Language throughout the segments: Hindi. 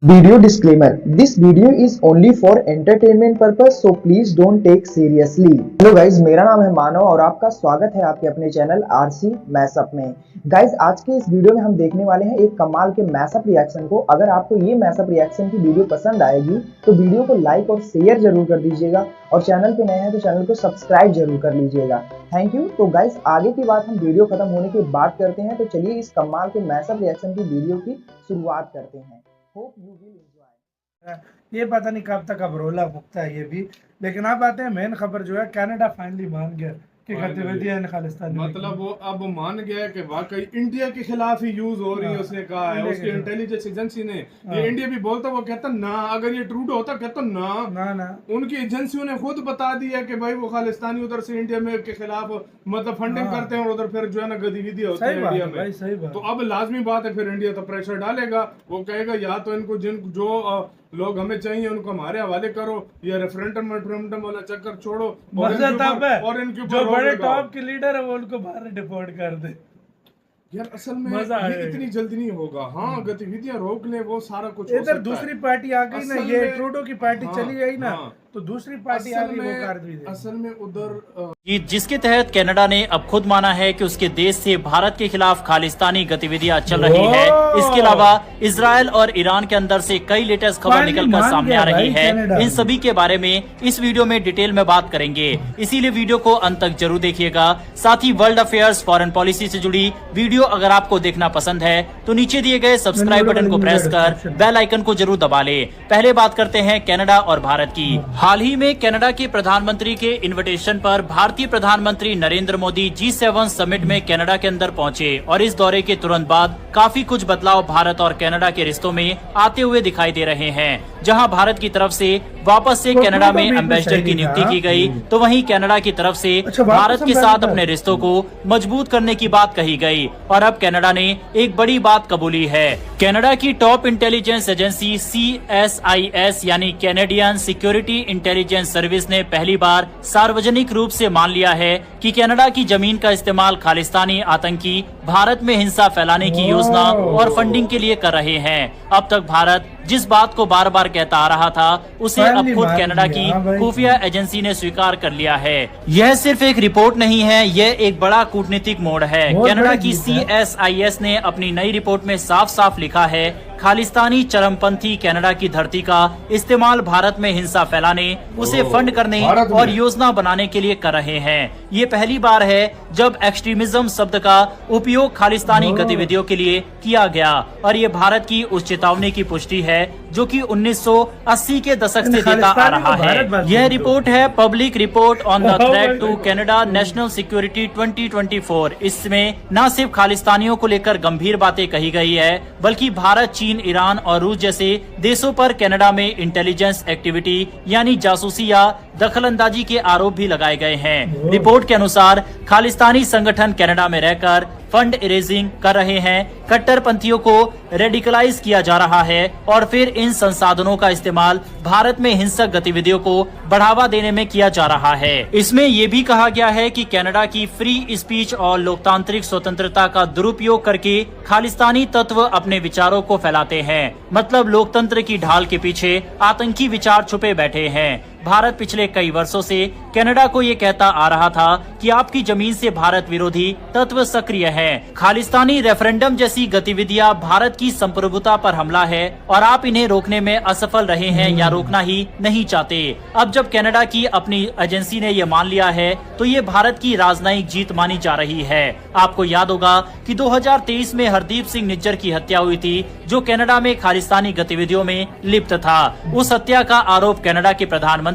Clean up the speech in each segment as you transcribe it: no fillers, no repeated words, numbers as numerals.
Video disclaimer: This video is only for entertainment purpose, so please don't take seriously. Hello guys, मेरा नाम है मानव और आपका स्वागत है आपके अपने चैनल आरसी मैशअप में। गाइज, आज के इस वीडियो में हम देखने वाले हैं एक कमाल के मैशअप रिएक्शन को। अगर आपको ये मैशअप रिएक्शन की वीडियो पसंद आएगी तो वीडियो को लाइक और शेयर जरूर कर दीजिएगा और चैनल पे नए हैं तो चैनल को सब्सक्राइब जरूर कर लीजिएगा। Thank you. तो गाइज, आगे की बात हम वीडियो खत्म होने के बाद करते हैं, तो चलिए इस कमाल के मैशअप रिएक्शन की वीडियो की शुरुआत करते हैं। Hope you will enjoy. ये पता नहीं कब तक अब रोला भुगता है ये भी, लेकिन अब आते हैं मेन खबर जो है कनाडा फाइनली मान गया कि गतिविधियां खालिस्तान मतलब वो अब मान गया है कि वाकई इंडिया के खिलाफ ही यूज हो रही है। उसने कहा है उसकी इंटेलिजेंस एजेंसी ने, ये इंडिया भी बोलता, वो कहता ना, अगर ये ट्रूडो होता कहता ना उनकी एजेंसियों ने खुद बता दिया कि भाई वो खालिस्तानी उधर से इंडिया में के खिलाफ मतलब फंडिंग करते हैं और उधर फिर जो है ना गतिविधियां होती है इंडिया में। सही बात। तो अब लाजमी बात है फिर इंडिया तो प्रेशर डालेगा, वो कहेगा या तो इनको जो लोग हमें चाहिए उनको हमारे हवाले करो, या रेफरेंडम वाला चक्कर छोड़ो और इनके जो बड़े टॉप के लीडर है वो उनको बाहर डिपोर्ट कर दे। यार असल में ये इतनी जल्दी नहीं होगा। हाँ, गतिविधियां रोक ले, वो सारा कुछ इधर दूसरी पार्टी आ गई ना, ये ट्रूडो की पार्टी चली गई ना, तो दूसरी पार्टी आ गई, वो कर दी। असल में उधर जिसके तहत कनाडा ने अब खुद माना है कि उसके देश से भारत के खिलाफ खालिस्तानी गतिविधियां चल रही है। इसके अलावा इजराइल और ईरान के अंदर से कई लेटेस्ट खबर निकलकर सामने आ रही है। इन सभी के बारे में इस वीडियो में डिटेल में बात करेंगे, इसीलिए वीडियो को अंत तक जरूर देखिएगा। साथ ही वर्ल्ड अफेयर्स, फॉरेन पॉलिसी से जुड़ी वीडियो अगर आपको देखना पसंद है तो नीचे दिए गए सब्सक्राइब बटन को प्रेस कर बेल आइकन को जरूर दबा ले। पहले बात करते हैं कनाडा और भारत की। हाल ही में कनाडा के प्रधानमंत्री के इन्विटेशन पर भारतीय प्रधानमंत्री नरेंद्र मोदी G7 समिट में कनाडा के अंदर पहुंचे और इस दौरे के तुरंत बाद काफी कुछ बदलाव भारत और कनाडा के रिश्तों में आते हुए दिखाई दे रहे हैं। जहां भारत की तरफ से वापस से कनाडा में एम्बेसडर की नियुक्ति की गई, तो वहीं कनाडा की तरफ से भारत के साथ अपने रिश्तों को मजबूत करने की बात कही गई और अब कनाडा ने एक बड़ी बात कबूली है। कनाडा की टॉप इंटेलिजेंस एजेंसी CSIS यानी कैनेडियन सिक्योरिटी इंटेलिजेंस सर्विस ने पहली बार सार्वजनिक रूप से मान लिया है कि कनाडा की जमीन का इस्तेमाल खालिस्तानी आतंकी भारत में हिंसा फैलाने की योजना और फंडिंग के लिए कर रहे हैं। अब तक भारत जिस बात को बार बार कहता आ रहा था उसे अब खुद कनाडा की खुफिया एजेंसी ने स्वीकार कर लिया है। यह सिर्फ एक रिपोर्ट नहीं है, यह एक बड़ा कूटनीतिक मोड़ है। कनाडा की CSIS ने अपनी नई रिपोर्ट में साफ साफ लिखा है, खालिस्तानी चरमपंथी कनाडा की धरती का इस्तेमाल भारत में हिंसा फैलाने, उसे फंड करने और योजना बनाने के लिए कर रहे हैं। ये पहली बार है जब एक्सट्रीमिज्म शब्द का उपयोग खालिस्तानी गतिविधियों के लिए किया गया और ये भारत की उस चेतावनी की पुष्टि है जो कि 1980 के दशक से देता आ रहा है। यह रिपोर्ट है public report on the threat to Canada national security 2024। इसमें न सिर्फ खालिस्तानियों को लेकर गंभीर बातें कही गई है, बल्कि भारत, चीन, ईरान और रूस जैसे देशों पर कनाडा में इंटेलिजेंस एक्टिविटी यानी जासूसी या दखलंदाजी के आरोप भी लगाए गए हैं। रिपोर्ट के अनुसार खालिस्तानी संगठन कनाडा में रहकर फंड इरेजिंग कर रहे हैं, कट्टरपंथियों को रेडिकलाइज किया जा रहा है और फिर इन संसाधनों का इस्तेमाल भारत में हिंसक गतिविधियों को बढ़ावा देने में किया जा रहा है। इसमें ये भी कहा गया है कि कनाडा की फ्री स्पीच और लोकतांत्रिक स्वतंत्रता का दुरुपयोग करके खालिस्तानी तत्व अपने विचारों को फैलाते हैं। मतलब लोकतंत्र की ढाल के पीछे आतंकी विचार छुपे बैठे हैं। भारत पिछले कई वर्षों से कनाडा को ये कहता आ रहा था कि आपकी जमीन से भारत विरोधी तत्व सक्रिय हैं। खालिस्तानी रेफरेंडम जैसी गतिविधियां भारत की संप्रभुता पर हमला है और आप इन्हें रोकने में असफल रहे हैं या रोकना ही नहीं चाहते। अब जब कनाडा की अपनी एजेंसी ने ये मान लिया है तो ये भारत की राजनयिक जीत मानी जा रही है। आपको याद होगा कि 2023 में हरदीप सिंह निज्जर की हत्या हुई थी, जो कनाडा में खालिस्तानी गतिविधियों में लिप्त था। उस हत्या का आरोप कनाडा के प्रधानमंत्री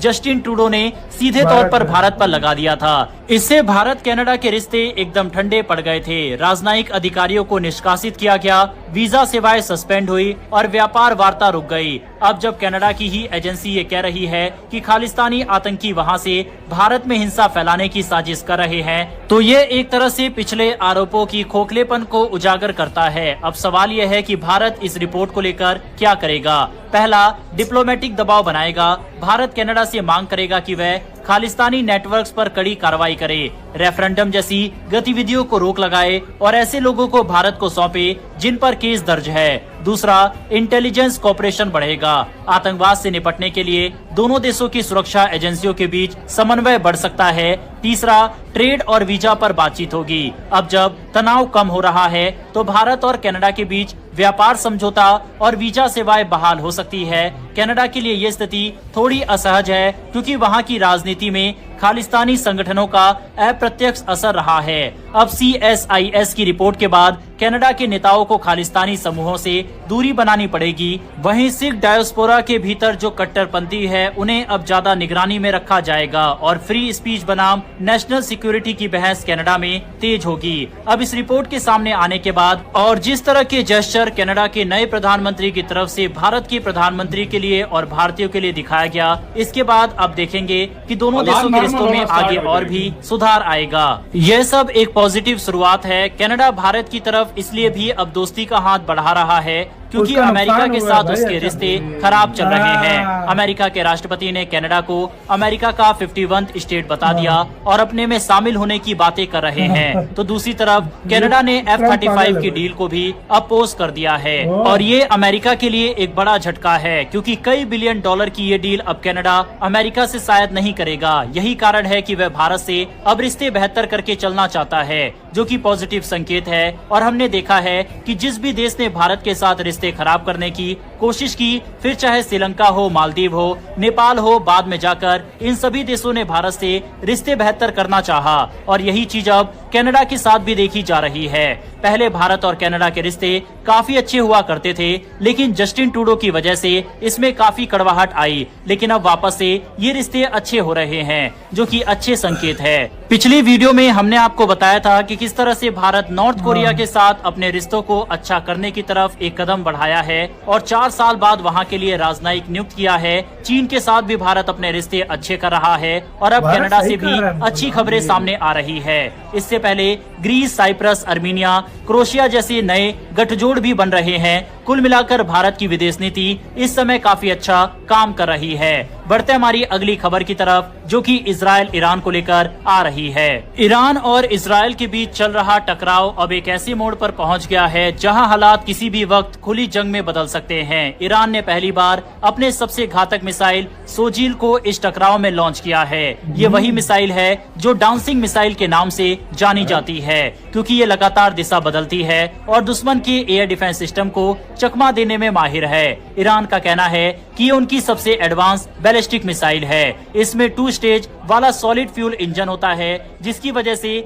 जस्टिन ट्रूडो ने सीधे तौर पर भारत पर लगा दिया था। इससे भारत कनाडा के रिश्ते एकदम ठंडे पड़ गए थे। राजनयिक अधिकारियों को निष्कासित किया गया, वीजा सेवाएं सस्पेंड हुई और व्यापार वार्ता रुक गई। अब जब कनाडा की ही एजेंसी ये कह रही है कि खालिस्तानी आतंकी वहां से भारत में हिंसा फैलाने की साजिश कर रहे हैं, तो ये एक तरह से पिछले आरोपों की खोखलेपन को उजागर करता है। अब सवाल यह है कि भारत इस रिपोर्ट को लेकर क्या करेगा। पहला, डिप्लोमेटिक दबाव बनाएगा। भारत कनाडा से मांग करेगा कि वह खालिस्तानी नेटवर्क्स पर कड़ी कार्रवाई करे, रेफरेंडम जैसी गतिविधियों को रोक लगाए और ऐसे लोगों को भारत को सौंपे जिन पर केस दर्ज है। दूसरा, इंटेलिजेंस कॉपरेशन बढ़ेगा। आतंकवाद से निपटने के लिए दोनों देशों की सुरक्षा एजेंसियों के बीच समन्वय बढ़ सकता है। तीसरा, ट्रेड और वीजा पर बातचीत होगी। अब जब तनाव कम हो रहा है तो भारत और कनाडा के बीच व्यापार समझौता और वीजा सेवाएं बहाल हो सकती है। कनाडा के लिए ये स्थिति थोड़ी असहज है क्योंकि वहां की राजनीति में खालिस्तानी संगठनों का अप्रत्यक्ष असर रहा है। अब CSIS की रिपोर्ट के बाद कनाडा के नेताओं को खालिस्तानी समूहों से दूरी बनानी पड़ेगी। वहीं सिख डायस्पोरा के भीतर जो कट्टरपंथी है उन्हें अब ज्यादा निगरानी में रखा जाएगा और फ्री स्पीच बनाम नेशनल सिक्योरिटी की बहस कनाडा में तेज होगी। अब इस रिपोर्ट के सामने आने के बाद और जिस तरह के जेस्चर कनाडा के नए प्रधानमंत्री की तरफ से भारत के प्रधानमंत्री के लिए और भारतीयों के लिए दिखाया गया, इसके बाद अब देखेंगे कि दोनों देशों के रिश्तों में आगे और भी सुधार आएगा। यह सब एक पॉजिटिव शुरुआत है। कनाडा भारत की तरफ इसलिए भी अब दोस्ती का हाथ बढ़ा रहा है क्योंकि अमेरिका के साथ उसके रिश्ते खराब चल रहे हैं। अमेरिका के राष्ट्रपति ने कनाडा को अमेरिका का 51th स्टेट बता दिया और अपने में शामिल होने की बातें कर रहे हैं। तो दूसरी तरफ कनाडा ने F-35 की डील को भी अपोज कर दिया है और ये अमेरिका के लिए एक बड़ा झटका है क्योंकि कई बिलियन डॉलर की ये डील अब कनाडा अमेरिका से शायद नहीं करेगा। यही कारण है कि वह भारत से अब रिश्ते बेहतर करके चलना चाहता है, जो कि पॉजिटिव संकेत है। और हमने देखा है कि जिस भी देश ने भारत के साथ रिश्ते खराब करने की कोशिश की, फिर चाहे श्रीलंका हो, मालदीव हो, नेपाल हो, बाद में जाकर इन सभी देशों ने भारत से रिश्ते बेहतर करना चाहा और यही चीज अब कनाडा के साथ भी देखी जा रही है। पहले भारत और कनाडा के रिश्ते काफी अच्छे हुआ करते थे, लेकिन जस्टिन ट्रूडो की वजह से इसमें काफी कड़वाहट आई, लेकिन अब वापस से ये रिश्ते अच्छे हो रहे हैं, जो कि अच्छे संकेत है। पिछली वीडियो में हमने आपको बताया था कि किस तरह से भारत नॉर्थ कोरिया के साथ अपने रिश्तों को अच्छा करने की तरफ एक कदम बढ़ाया है और 4 साल बाद वहां के लिए राजनयिक नियुक्त किया है। चीन के साथ भी भारत अपने रिश्ते अच्छे कर रहा है और अब कनाडा से भी अच्छी खबरें सामने आ रही है। इससे पहले ग्रीस, साइप्रस, अर्मीनिया, क्रोएशिया जैसे नए गठजोड़ भी बन रहे हैं। कुल मिलाकर भारत की विदेश नीति इस समय काफी अच्छा काम कर रही है। बढ़ते हमारी अगली खबर की तरफ, जो कि इजराइल ईरान को लेकर आ रही है। ईरान और इजराइल के बीच चल रहा टकराव अब एक ऐसे मोड़ पर पहुंच गया है जहां हालात किसी भी वक्त खुली जंग में बदल सकते हैं। ईरान ने पहली बार अपने सबसे घातक मिसाइल सोजील को इस टकराव में लॉन्च किया है। ये वही मिसाइल है जो डांसिंग मिसाइल के नाम से जानी जाती है, क्योंकि ये लगातार दिशा बदलती है और दुश्मन के एयर डिफेंस सिस्टम को चकमा देने में माहिर है। ईरान का कहना है कि ये उनकी सबसे एडवांस बैलिस्टिक मिसाइल है। इसमें 2 स्टेज वाला सॉलिड फ्यूल इंजन होता है, जिसकी वजह से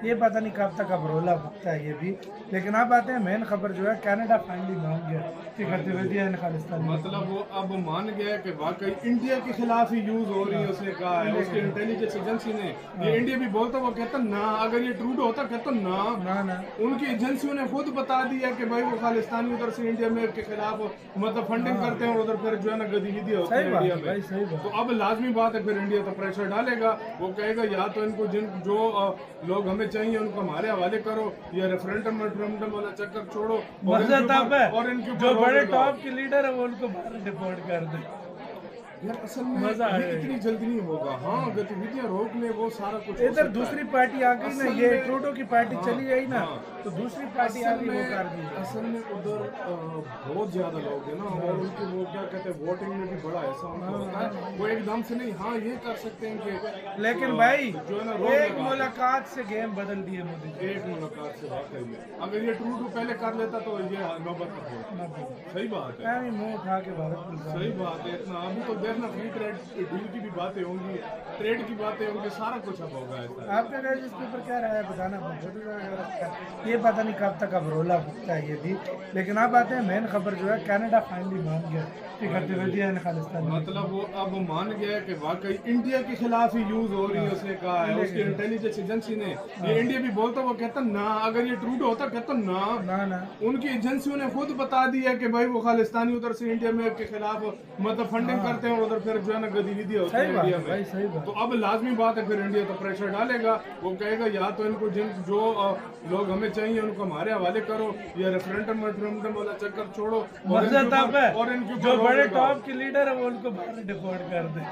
ये पता नहीं कब तक अब रोला भुगता है ये भी। लेकिन अब आते हैं मेन खबर जो है, कनाडा फाइनली मान गया कि गतिविधियां इन खालिस्तान मतलब वो अब मान गया कि वाकई इंडिया के खिलाफ ही यूज हो रही है। उसने कहा है, उसके इंटेलिजेंस एजेंसी ने, ये इंडिया भी बोलता, वो कहता ना, अगर ये ट्रूडो होता कहता ना। उनकी एजेंसियों ने खुद बता दिया कि भाई वो खालिस्तानी उधर से इंडिया में के खिलाफ मतलब फंडिंग करते हैं और उधर फिर जो है ना गतिविधियां होती है इंडिया में। तो अब लाजमी बात है, फिर इंडिया तो प्रेशर डालेगा। वो कहेगा या तो इनको जो लोग हमें चाहिए उनको हमारे हवाले करो, या रेफरेंडम वाला चक्कर छोड़ो और इनके जो बड़े टॉप के लीडर है वो उनको बाहर डिपोर्ट कर दे। यार असल में इतनी जल्दी नहीं होगा। हाँ, गतिविधियां रोक ले, वो सारा कुछ। इधर दूसरी पार्टी आ गई ना, ये ट्रूडो की पार्टी चली गई ना, तो दूसरी पार्टी आ गई, वो कर दी। असल में उधर बहुत ज्यादा लोग हैं ना, और उनकी वो क्या कहते हैं, वोटिंग में भी बड़ा ऐसा उनको होता है, वो एकदम से नहीं हाँ ये कर सकते हैं कि। लेकिन भाई जो है ना, एक मुलाकात से गेम बदल दिए मोदी जी। एक मुलाकात से वाकई में अगर ये ट्रूडो पहले कर लेता तो ये नौबत होती। सही बात है, मुंह उठा के भारत। सही बात है। इतना अभी तो देखना, फ्री ट्रेड डील की भी बातें होंगी, ट्रेड की बातें होंगी, सारा कुछ अब होगा ऐसा। आपका गाइस इसके ऊपर क्या राय है बताना। ये पता नहीं कब तक अब रोला भुगता है ये भी। लेकिन अब आते हैं मेन खबर जो है, कनाडा फाइनली मान गया कि गतिविधियां इन खालिस्तान मतलब वो अब मान गया कि वाकई इंडिया के खिलाफ ही यूज हो रही है। उसने कहा है, उसकी इंटेलिजेंस एजेंसी ने, ये इंडिया भी बोलता, वो कहता ना, अगर ये ट्रूडो होता कहता ना। उनकी एजेंसियों ने खुद बता दिया कि भाई वो खालिस्तानी उधर से इंडिया में के खिलाफ मतलब फंडिंग करते हैं और उधर फिर जो है ना गतिविधियां होती है इंडिया में। तो अब लाजमी बात है, फिर इंडिया तो प्रेशर डालेगा। वो कहेगा या तो इनको जो लोग हमें चाहिए उनको हमारे हवाले करो, या रेफरेंडम वाला चक्कर छोड़ो और इनके जो बड़े टॉप के लीडर है वो उनको बाहर डिपोर्ट कर दे।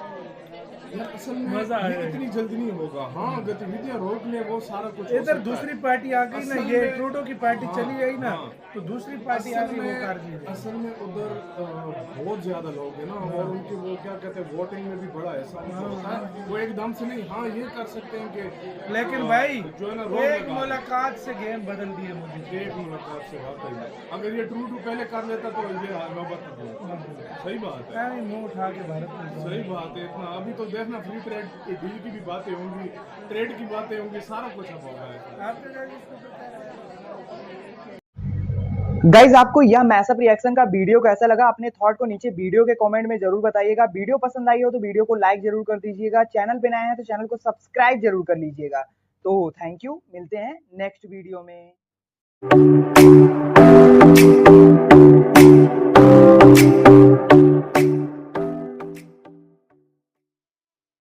यार असल में मजा ये आएगा। इतनी जल्दी नहीं होगा। हाँ, गतिविधियां रोक ले वो सारा कुछ हो इधर सकता दूसरी है। पार्टी आ गई ना, असल ये में- ट्रूडो की पार्टी हाँ, चली गई ना, हाँ। तो दूसरी पार्टी आ गई वो कर दी। असल में उधर बहुत ज्यादा लोग हैं ना, और उनके वो क्या कहते हैं वोटिंग में भी बड़ा ऐसा होता है, वो एकदम से नहीं हाँ ये कर सकते हैं कि लेकिन भाई जो है ना रोक एक लगा मुलाकात से गेम बदल दिए मुझे। एक मुलाकात से वाकई में। अगर ये ट्रू पहले कर लेता तो ये नौबत न होती। सही बात है, मुंह उठा के भारत में जाओ। सही बात है। इतना अभी तो देखना फ्री ट्रेड डील की भी बातें होंगी, ट्रेड की बातें होंगी, सारा कुछ अब होगा है। आपके क्या इसको पता है? गाइज आपको यह मैसअप रिएक्शन का वीडियो कैसा लगा, अपने थॉट को नीचे वीडियो के कमेंट में जरूर बताइएगा। वीडियो पसंद आई हो तो वीडियो को लाइक जरूर कर दीजिएगा। चैनल पे नए हैं तो चैनल को सब्सक्राइब जरूर कर लीजिएगा। तो थैंक यू, मिलते हैं नेक्स्ट वीडियो में।